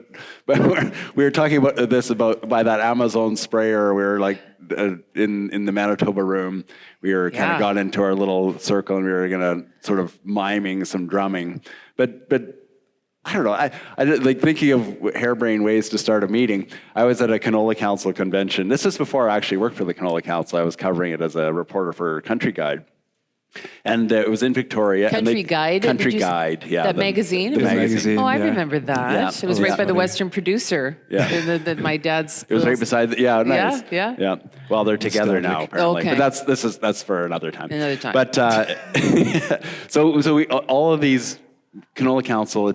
Speaker 4: but we were talking about this by that Amazon sprayer. We were like in the Manitoba room. We were kind of got into our little circle, and we were gonna sort of miming some drumming, but. I don't know. I like thinking of harebrained ways to start a meeting. I was at a Canola Council convention. This is before I actually worked for the Canola Council. I was covering it as a reporter for Country Guide. And it was in Victoria.
Speaker 3: Country Guide?
Speaker 4: Country
Speaker 3: Did you-
Speaker 4: Guide, yeah.
Speaker 3: That magazine?
Speaker 4: The
Speaker 3: It was-
Speaker 4: magazine.
Speaker 3: Oh, I
Speaker 5: Yeah.
Speaker 3: remember that.
Speaker 4: Yeah.
Speaker 3: It was
Speaker 4: Oh,
Speaker 3: right by the
Speaker 5: funny.
Speaker 3: Western producer.
Speaker 4: Yeah.
Speaker 3: My dad's.
Speaker 4: It was right beside. Nice.
Speaker 3: Yeah.
Speaker 4: Well, they're together now, apparently.
Speaker 3: Okay.
Speaker 4: But that's for another time.
Speaker 3: Another time.
Speaker 4: But so we all of these Canola Council, the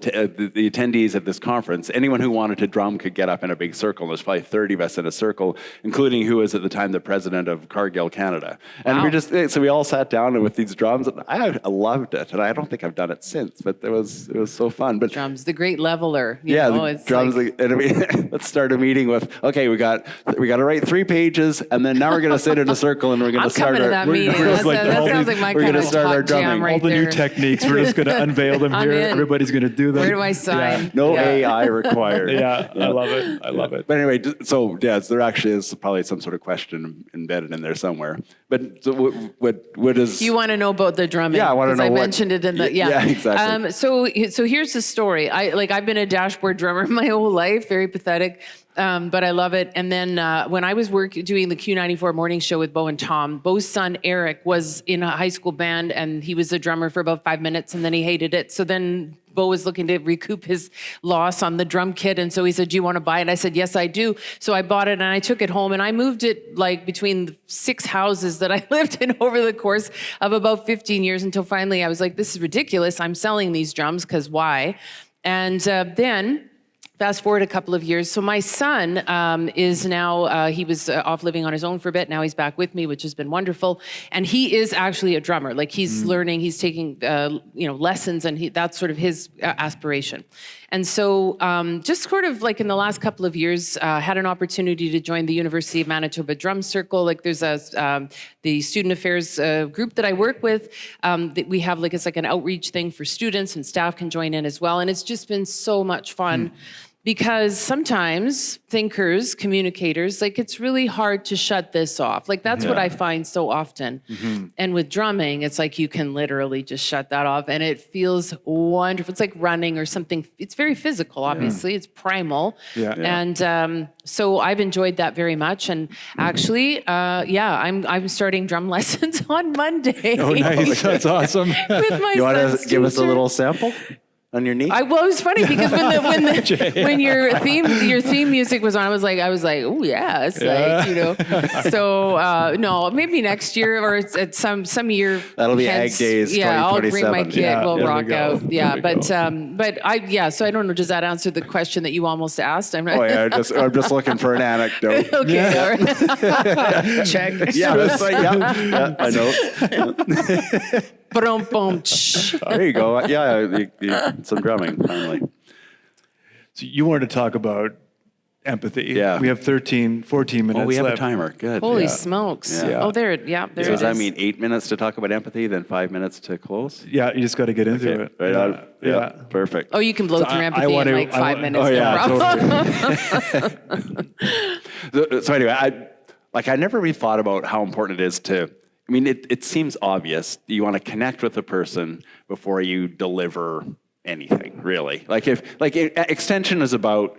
Speaker 4: attendees at this conference, anyone who wanted to drum could get up in a big circle. There's probably 30 of us in a circle, including who was at the time the president of Cargill, Canada. And
Speaker 3: Wow.
Speaker 4: so we all sat down with these drums, and I loved it. And I don't think I've done it since, but it was so fun. But
Speaker 3: Drums, the great leveler.
Speaker 4: the drums. And I mean, let's start a meeting with, okay, we got to write 3 pages, and then now we're going to sit in a circle, and we're going
Speaker 3: I'm
Speaker 4: to start
Speaker 3: coming to
Speaker 4: our.
Speaker 3: that meeting.
Speaker 5: just like
Speaker 3: That
Speaker 5: all
Speaker 3: sounds
Speaker 5: these-
Speaker 3: like my
Speaker 4: we're
Speaker 3: kind
Speaker 4: gonna
Speaker 3: of
Speaker 4: start our
Speaker 3: talk jam
Speaker 4: drumming.
Speaker 3: right
Speaker 5: All the
Speaker 3: there.
Speaker 5: new techniques, we're just going to unveil them
Speaker 3: I'm
Speaker 5: here.
Speaker 3: in.
Speaker 5: Everybody's going to do them.
Speaker 3: Where do I sign?
Speaker 4: No
Speaker 3: Yeah.
Speaker 4: AI required.
Speaker 5: Yeah, I love it. I love it.
Speaker 4: But anyway, so yeah, there actually is probably some sort of question embedded in there somewhere. But so what is?
Speaker 3: You want to know about the drumming?
Speaker 4: Yeah, I wanna
Speaker 3: 'cause
Speaker 4: know
Speaker 3: I
Speaker 4: what-
Speaker 3: mentioned it in the
Speaker 4: Yeah, exactly.
Speaker 3: So here's the story. I've been a dashboard drummer my whole life. Very pathetic. But I love it. And then when I was doing the Q94 morning show with Bo and Tom, Bo's son Eric was in a high school band, and he was a drummer for about 5 minutes, and then he hated it. So then Bo was looking to recoup his loss on the drum kit, and so he said, "Do you want to buy it?" I said, "Yes, I do." So I bought it, and I took it home, and I moved it like between the 6 houses that I lived in over the course of about 15 years, until finally I was like, "This is ridiculous. I'm selling these drums, because why?" And then fast forward a couple of years. So my son is now, he was off living on his own for a bit. Now he's back with me, which has been wonderful. And he is actually a drummer. Like he's learning, he's taking, lessons, and that's sort of his aspiration. And so just sort of like in the last couple of years, had an opportunity to join the University of Manitoba Drum Circle. Like there's the student affairs group that I work with. That we have it's like an outreach thing for students, and staff can join in as well. And it's just been so much fun. Because sometimes thinkers, communicators, like it's really hard to shut this off. Like that's what I find so often. And with drumming, it's like you can literally just shut that off and it feels wonderful. It's like running or something. It's very physical, obviously. It's primal. And so I've enjoyed that very much. And actually, I'm starting drum lessons on Monday.
Speaker 5: Oh, nice. That's awesome.
Speaker 3: With my
Speaker 4: You want
Speaker 3: son's
Speaker 4: to give us a
Speaker 3: teacher.
Speaker 4: little sample on your knee?
Speaker 3: Well, it was funny because when your theme music was on, I was like, oh yeah, it's like, you know. So no, maybe next year or at some year.
Speaker 4: That'll be
Speaker 3: hence,
Speaker 4: Ag Days.
Speaker 3: Yeah, I'll bring my
Speaker 4: 2027.
Speaker 3: kit.
Speaker 4: Yeah,
Speaker 3: We'll
Speaker 5: there we
Speaker 3: rock
Speaker 5: go.
Speaker 3: out. Yeah,
Speaker 4: There we
Speaker 3: so I don't know. Does that answer the question that you almost asked? I'm not.
Speaker 4: Oh yeah, I'm just looking for an anecdote.
Speaker 3: Okay. All right. Check.
Speaker 4: Yeah, that's like, I know.
Speaker 3: Boom, boom.
Speaker 4: There you go. Yeah, some drumming finally.
Speaker 5: So you wanted to talk about empathy.
Speaker 4: Yeah.
Speaker 5: We have 14 minutes
Speaker 4: Oh, we have
Speaker 5: left.
Speaker 4: a timer. Good.
Speaker 3: Holy smokes.
Speaker 4: Yeah.
Speaker 3: Oh, there it
Speaker 4: So
Speaker 3: is.
Speaker 4: does that mean 8 minutes to talk about empathy, then 5 minutes to close?
Speaker 5: Yeah, you just got to get into
Speaker 4: Okay,
Speaker 5: it.
Speaker 4: right on. Yeah, perfect.
Speaker 3: Oh, you can blow through empathy in like 5 minutes.
Speaker 4: Oh
Speaker 3: no
Speaker 4: yeah,
Speaker 3: problem.
Speaker 4: totally. So anyway, I never really thought about how important it is to. I mean, it seems obvious. You want to connect with a person before you deliver anything, really. Extension is about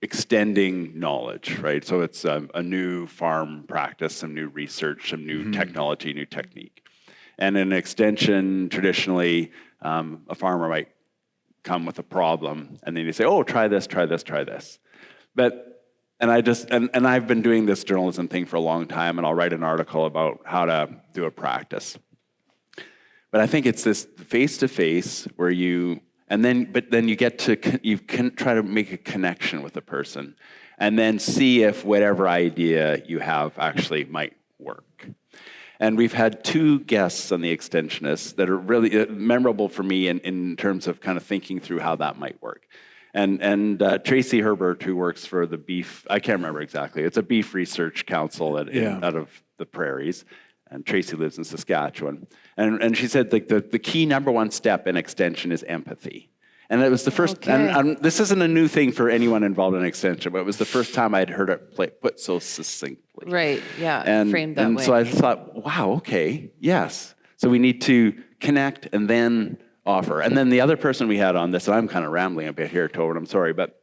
Speaker 4: extending knowledge, right? So it's a new farm practice, some new research, some new technology, new technique. And in extension, traditionally, a farmer might come with a problem, and then you say, "Oh, try this, try this, try this." And I've been doing this journalism thing for a long time, and I'll write an article about how to do a practice. But I think it's this face-to-face where you can try to make a connection with a person, and then see if whatever idea you have actually might work. And we've had 2 guests on the Extensionists that are really memorable for me in terms of kind of thinking through how that might work. And Tracy Herbert, who works for the beef, I can't remember exactly, it's a beef research council out of the prairies. And Tracy lives in Saskatchewan. And she said like the key number 1 step in extension is empathy. And it was the first,
Speaker 3: Okay.
Speaker 4: and this isn't a new thing for anyone involved in extension, but it was the first time I'd heard it put so succinctly.
Speaker 3: Right. Yeah.
Speaker 4: And,
Speaker 3: framed that
Speaker 4: and
Speaker 3: way.
Speaker 4: so I thought, wow, okay, yes. So we need to connect and then offer. And then the other person we had on this, and I'm kind of rambling a bit here, Toban, I'm sorry, but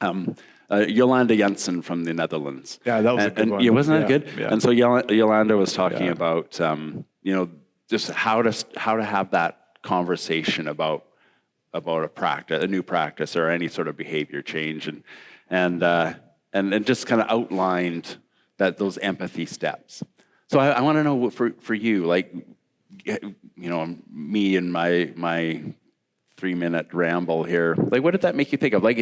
Speaker 4: Jolanda Jensen from the Netherlands.
Speaker 5: Yeah, that was a good one.
Speaker 4: Yeah, wasn't that
Speaker 5: Yeah,
Speaker 4: good?
Speaker 5: yeah.
Speaker 4: And so Jolanda was talking about, just how to have that conversation about a practice, a new practice, or any sort of behavior change, and just kind of outlined those empathy steps. So I want to know for you, like, me and my 3-minute ramble here, like, what did that make you think of? Like,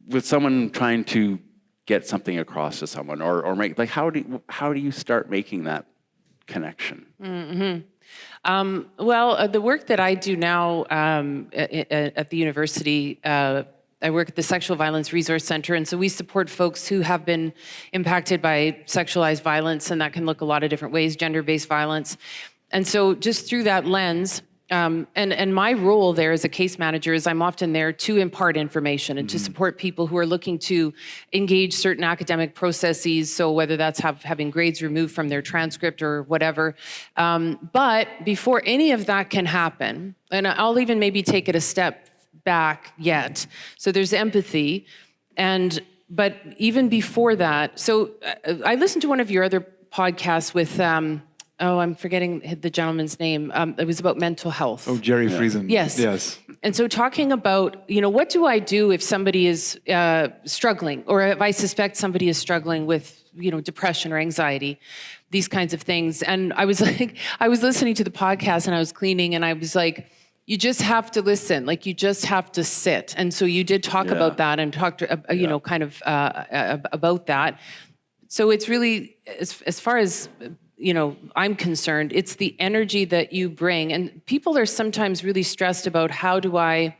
Speaker 4: with someone trying to get something across to someone, or make, like, how do you start making that connection?
Speaker 3: Well, the work that I do now at the university, I work at the Sexual Violence Resource Center, and so we support folks who have been impacted by sexualized violence, and that can look a lot of different ways, gender-based violence. And so just through that lens, and my role there as a case manager is I'm often there to impart information and to support people who are looking to engage certain academic processes, so whether that's having grades removed from their transcript or whatever. But before any of that can happen, and I'll even maybe take it a step back yet. So there's empathy, but even before that, so I listened to one of your other podcasts with, I'm forgetting the gentleman's name. It was about mental health.
Speaker 5: Oh, Jerry Friesen.
Speaker 3: Yes.
Speaker 5: Yes.
Speaker 3: And so talking about, what do I do if somebody is struggling, or if I suspect somebody is struggling with, depression or anxiety, these kinds of things. And I was listening to the podcast and I was cleaning and I was like, you just have to listen, like you just have to sit. And so you did talk about that and talked, kind of about that. So it's really, as far as, I'm concerned, it's the energy that you bring. And people are sometimes really stressed about how do I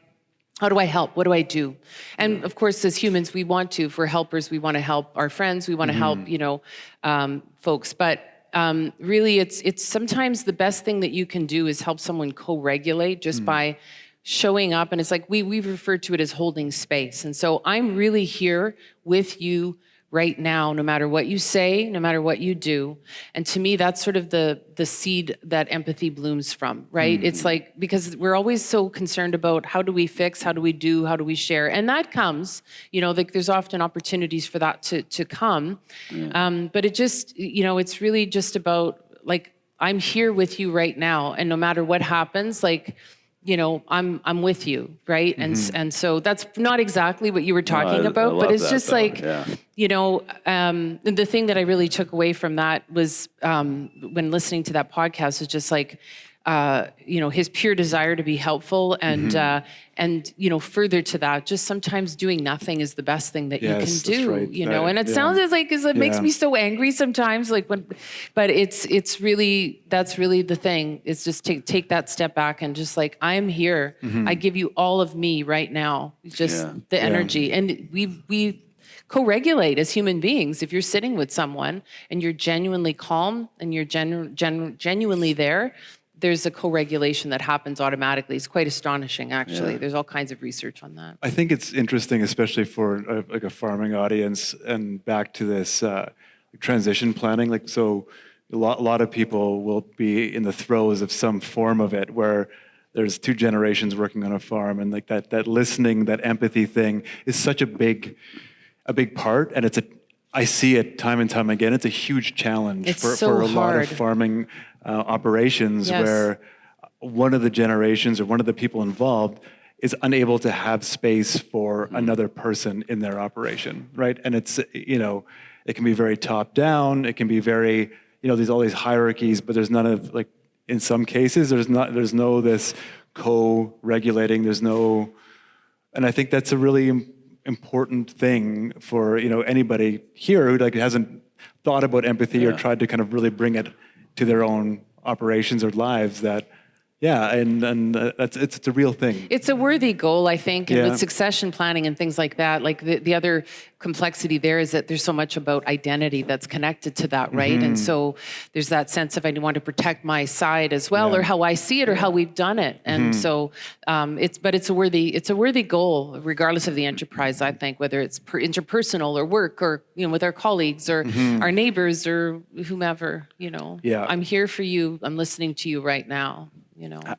Speaker 3: help? What do I do? And of course, as humans, we want to, if we're helpers, we want to help our friends, we want to help, folks. But really, it's sometimes the best thing that you can do is help someone co-regulate just by showing up, and it's like we've referred to it as holding space. And so I'm really here with you right now, no matter what you say, no matter what you do. And to me, that's sort of the seed that empathy blooms from, right? It's like, because we're always so concerned about how do we fix, how do we do, how do we share? And that comes, like there's often opportunities for that to come. But it just, it's really just about like, I'm here with you right now. And no matter what happens, like, I'm with you, right? And so that's not exactly what you were talking about, but it's just like, the thing that I really took away from that was when listening to that podcast is just like, his pure desire to be helpful and further to that, just sometimes doing nothing is the best thing that you can do,
Speaker 5: right.
Speaker 3: and it sounds like it makes me so angry sometimes, but it's really, that's really the thing. It's just take that step back and just like, I'm here. I give you all of me right now, just the energy. And we co-regulate as human beings. If you're sitting with someone and you're genuinely calm and you're genuinely there, there's a co-regulation that happens automatically. It's quite astonishing, actually. There's all kinds of research on that.
Speaker 5: I think it's interesting, especially for a farming audience, and back to this transition planning. Like, so a lot of people will be in the throes of some form of it, where there's 2 generations working on a farm, and like that listening, that empathy thing is such a big part, and I see it time and time again. It's a huge challenge for a lot of farming operations, where one of the generations or one of the people involved is unable to have space for another person in their operation, right? And it's, it can be very top down. It can be very, there's all these hierarchies, but there's none of, like, in some cases, there's no this co-regulating. And I think that's a really important thing for, anybody here who hasn't thought about empathy or tried to kind of really bring it to their own operations or lives, that it's a real thing.
Speaker 3: It's a worthy goal, I think, and with succession planning and things like that, like the other complexity there is that there's so much about identity that's connected to that, right? And so there's that sense of I want to protect my side as well, or how I see it, or how we've done it. And so it's a worthy goal, regardless of the enterprise, I think, whether it's interpersonal or work or, with our colleagues or our neighbors or whomever, I'm here for you. I'm listening to you right now.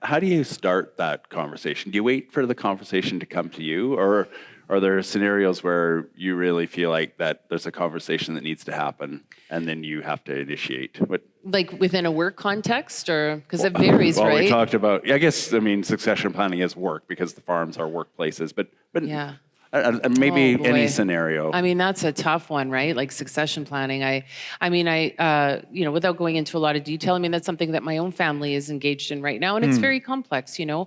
Speaker 4: How do you start that conversation? Do you wait for the conversation to come to you, or are there scenarios where you really feel like that there's a conversation that needs to happen and then you have to initiate?
Speaker 3: Like within a work context, or because it varies, right?
Speaker 4: Well, we talked about, succession planning is work because the farms are workplaces, but
Speaker 3: yeah.
Speaker 4: Maybe any scenario.
Speaker 3: I mean, that's a tough one, right? Like succession planning. I without going into a lot of detail, that's something that my own family is engaged in right now, and it's very complex, as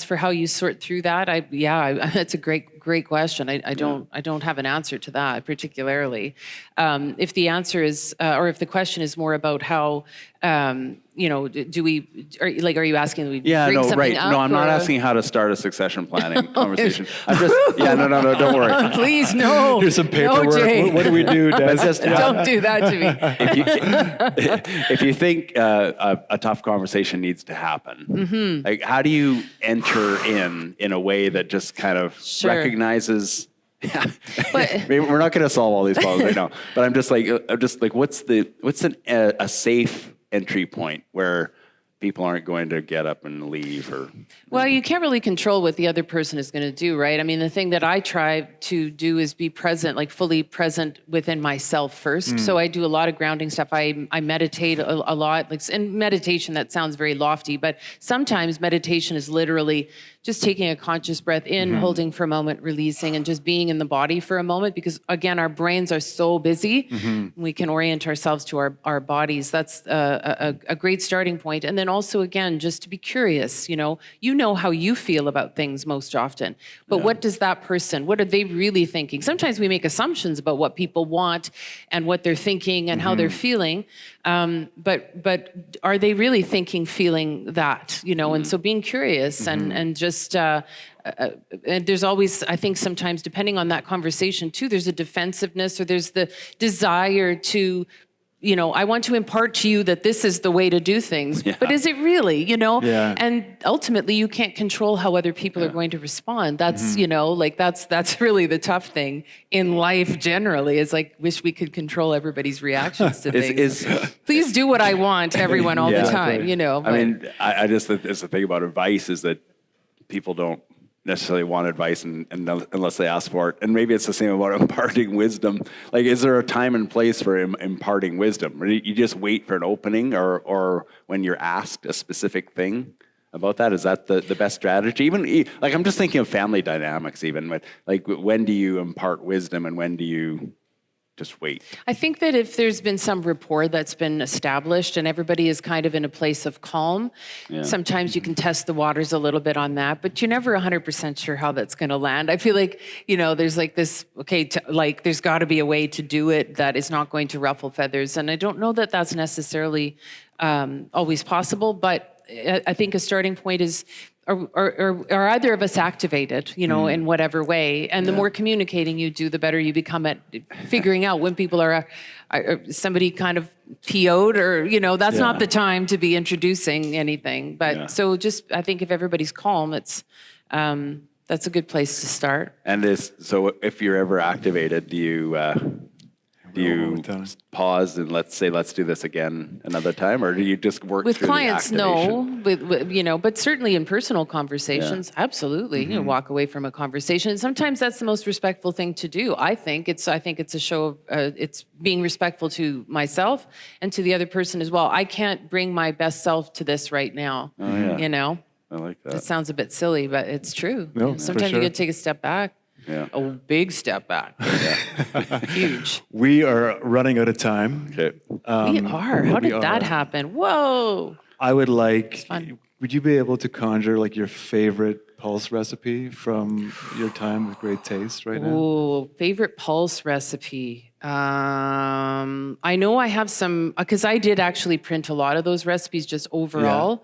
Speaker 3: for how you sort through that, that's a great question. I don't have an answer to that particularly. If the answer is, or if the question is more about how, are you asking? Bring something up,
Speaker 4: No, I'm not asking how to start a succession planning conversation. I'm just, no, don't worry.
Speaker 3: Please, no.
Speaker 5: Here's some paperwork.
Speaker 3: No, Jay.
Speaker 5: What do we do, Dez?
Speaker 3: Don't do that to me.
Speaker 4: If you think a tough conversation needs to happen, like how do you enter in a way that just kind of recognizes? But, we're not going to solve all these problems right now, but I'm just like, what's a safe entry point where people aren't going to get up and leave? Well,
Speaker 3: you can't really control what the other person is going to do, right? The thing that I try to do is be present, like fully present within myself first. So I do a lot of grounding stuff. I meditate a lot, and meditation, that sounds very lofty, but sometimes meditation is literally just taking a conscious breath in, holding for a moment, releasing, and just being in the body for a moment, because again, our brains are so busy. We can orient ourselves to our bodies. That's a great starting point. And then also, again, just to be curious, you know how you feel about things most often, but what does that person, what are they really thinking? Sometimes we make assumptions about what people want and what they're thinking and how they're feeling, but are they really thinking, feeling that, and so being curious and just, and there's always, I think sometimes, depending on that conversation too, there's a defensiveness or there's the desire to, I want to impart to you that this is the way to do things.
Speaker 4: Yeah.
Speaker 3: But is it really,
Speaker 5: Yeah.
Speaker 3: And ultimately you can't control how other people are going to respond. That's, that's really the tough thing in life generally, is like, wish we could control everybody's reactions to things. Please do what I want, everyone, all the time,
Speaker 4: I mean, I just think the thing about advice is that people don't necessarily want advice unless they ask for it. And maybe it's the same about imparting wisdom. Like, is there a time and place for imparting wisdom? Or you just wait for an opening or when you're asked a specific thing about that? Is that the best strategy? Even, like, I'm just thinking of family dynamics even. Like, when do you impart wisdom and when do you just wait?
Speaker 3: I think that if there's been some rapport that's been established and everybody is kind of in a place of calm, sometimes you can test the waters a little bit on that, but you're never 100% sure how that's going to land. I feel like, there's like this, there's got to be a way to do it that is not going to ruffle feathers. And I don't know that that's necessarily always possible, but I think a starting point is, are either of us activated, in whatever way? And the more communicating you do, the better you become at figuring out when people are somebody kind of PO'd or, that's not the time to be introducing anything. But so just, I think if everybody's calm, it's, that's a good place to start.
Speaker 4: And so if you're ever activated, do you pause and let's do this again another time, or do you just work
Speaker 3: with
Speaker 4: through
Speaker 3: clients?
Speaker 4: the activation?
Speaker 3: No, but certainly in personal conversations, absolutely. Walk away from a conversation. And sometimes that's the most respectful thing to do. I think it's a show of it's being respectful to myself and to the other person as well. I can't bring my best self to this right now.
Speaker 4: Oh, yeah. I like that.
Speaker 3: It sounds a bit silly, but it's true.
Speaker 5: No,
Speaker 3: sometimes
Speaker 5: for sure.
Speaker 3: you got to take a step back.
Speaker 4: Yeah.
Speaker 3: A big step back. Huge.
Speaker 5: We are running out of time.
Speaker 4: Okay.
Speaker 3: We are. How did that happen? Whoa.
Speaker 5: I would like,
Speaker 3: fun.
Speaker 5: would you be able to conjure like your favorite pulse recipe from your time with Great Taste right now?
Speaker 3: Oh, favorite pulse recipe. I know I have some, because I did actually print a lot of those recipes just overall.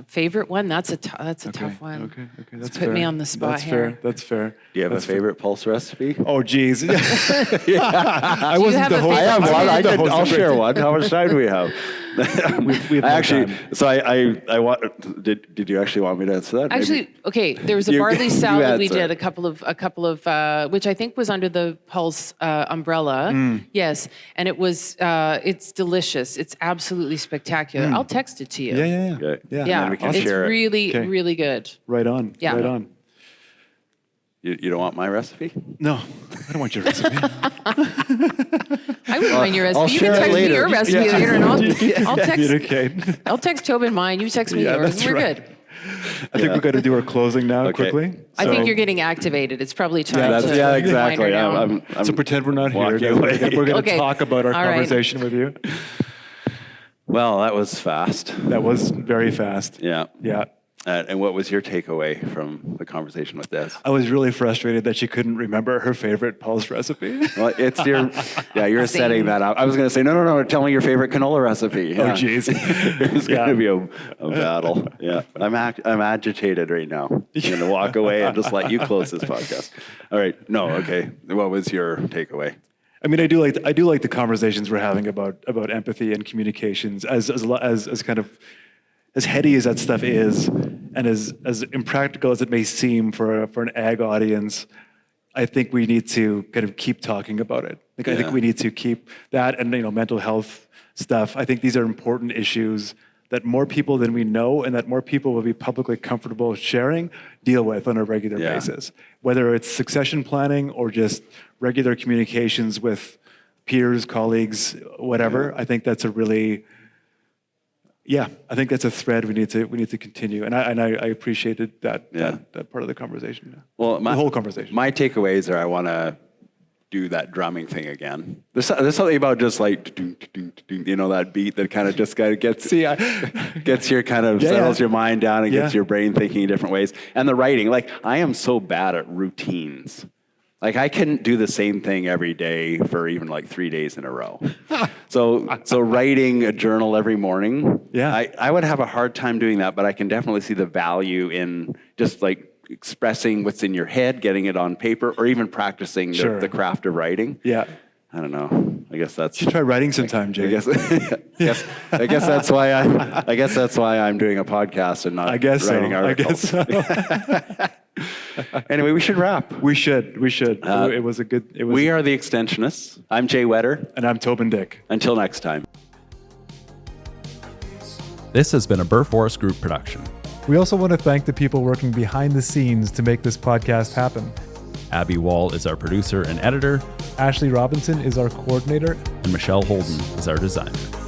Speaker 3: Favorite one? That's a tough one.
Speaker 5: Okay. That's
Speaker 3: Put
Speaker 5: fair.
Speaker 3: me on the spot
Speaker 5: That's
Speaker 3: here.
Speaker 5: Fair. That's fair.
Speaker 4: Do you have a favorite pulse recipe?
Speaker 5: Oh, geez. I
Speaker 3: you
Speaker 5: wasn't
Speaker 3: have
Speaker 5: the
Speaker 3: a
Speaker 5: host.
Speaker 3: favorite-
Speaker 4: I have one.
Speaker 5: wasn't the host
Speaker 4: I'll
Speaker 5: of Great
Speaker 4: share
Speaker 5: Taste.
Speaker 4: one. How much time do we have?
Speaker 5: We have no
Speaker 4: actually,
Speaker 5: time.
Speaker 4: so I want. Did you actually want me to answer that?
Speaker 3: Actually,
Speaker 4: Maybe?
Speaker 3: okay, there was a
Speaker 4: You-
Speaker 3: barley
Speaker 4: you
Speaker 3: salad we
Speaker 4: answer.
Speaker 3: did, a couple of which I think was under the Pulse umbrella. Yes, and it was, it's delicious. It's absolutely spectacular. I'll text it to you.
Speaker 5: Yeah.
Speaker 4: Okay.
Speaker 5: Yeah.
Speaker 3: Yeah,
Speaker 4: then we can
Speaker 3: it's
Speaker 4: share it.
Speaker 3: really,
Speaker 5: Okay.
Speaker 3: really good.
Speaker 5: Right on.
Speaker 3: Yeah.
Speaker 5: Right on.
Speaker 4: You don't want my recipe?
Speaker 5: No, I don't want your recipe.
Speaker 3: I wouldn't mind your
Speaker 4: I'll
Speaker 3: recipe. You can
Speaker 4: share it
Speaker 3: text me
Speaker 4: later.
Speaker 3: your recipe later, and I'll text.
Speaker 5: Communicate.
Speaker 3: I'll text Toban mine. You text me
Speaker 5: Yeah,
Speaker 3: yours.
Speaker 5: that's
Speaker 3: We're
Speaker 5: right.
Speaker 3: good.
Speaker 5: I think we've got to do our closing now
Speaker 4: Okay.
Speaker 5: quickly.
Speaker 3: I think
Speaker 5: So-
Speaker 3: you're getting activated. It's probably time
Speaker 5: that's-
Speaker 3: to
Speaker 4: Yeah,
Speaker 3: wind her
Speaker 4: exactly.
Speaker 3: down.
Speaker 4: I'm
Speaker 5: So pretend we're not here.
Speaker 4: walking
Speaker 5: We're
Speaker 4: away.
Speaker 5: going to
Speaker 3: Okay.
Speaker 5: talk about our
Speaker 3: All right.
Speaker 5: conversation with you.
Speaker 4: Well, that was fast.
Speaker 5: That was very fast.
Speaker 4: Yeah.
Speaker 5: Yeah.
Speaker 4: And what was your takeaway from the conversation with Dez?
Speaker 5: I was really frustrated that she couldn't remember her favorite pulse recipe.
Speaker 4: Well, it's you're setting that up. I was going to say, no, tell me your favorite canola recipe. Yeah.
Speaker 5: Oh, geez.
Speaker 4: It's going to be a battle. Yeah. I'm agitated right now. I'm going to walk away and just let you close this podcast. All right. No, okay. What was your takeaway?
Speaker 5: I mean, I do like the conversations we're having about empathy and communications as kind of as heady as that stuff is, and as impractical as it may seem for an ag audience. I think we need to kind of keep talking about it. I think we need to keep that and mental health stuff. I think these are important issues that more people than we know and that more people will be publicly comfortable sharing deal with on a regular basis. Whether it's succession planning or just regular communications with peers, colleagues, whatever. I think that's a really I think that's a thread we need to continue, and I appreciated that part of the conversation.
Speaker 4: Well,
Speaker 5: the whole conversation.
Speaker 4: My takeaways are I want to do that drumming thing again. There's something about just like that beat that kind of just kind of gets gets your kind of settles your mind down and gets your brain thinking in different ways. And the writing, like I am so bad at routines. Like I couldn't do the same thing every day for even like 3 days in a row. So writing a journal every morning, I would have a hard time doing that, but I can definitely see the value in just like expressing what's in your head, getting it on paper, or even practicing the craft of writing.
Speaker 5: Yeah.
Speaker 4: I don't know. I guess that's.
Speaker 5: You should try writing sometime, Jay.
Speaker 4: I guess that's why I'm doing a podcast and not writing articles.
Speaker 5: I guess so.
Speaker 4: Anyway, we should wrap.
Speaker 5: We should. It was a good.
Speaker 4: We are the Extensionists. I'm Jay Whetter.
Speaker 5: And I'm Toban Dyck.
Speaker 4: Until next time.
Speaker 6: This has been a Burr Forest Group production.
Speaker 7: We also want to thank the people working behind the scenes to make this podcast happen.
Speaker 6: Abby Wall is our producer and editor,
Speaker 7: Ashley Robinson is our coordinator,
Speaker 6: and Michelle Holden is our designer.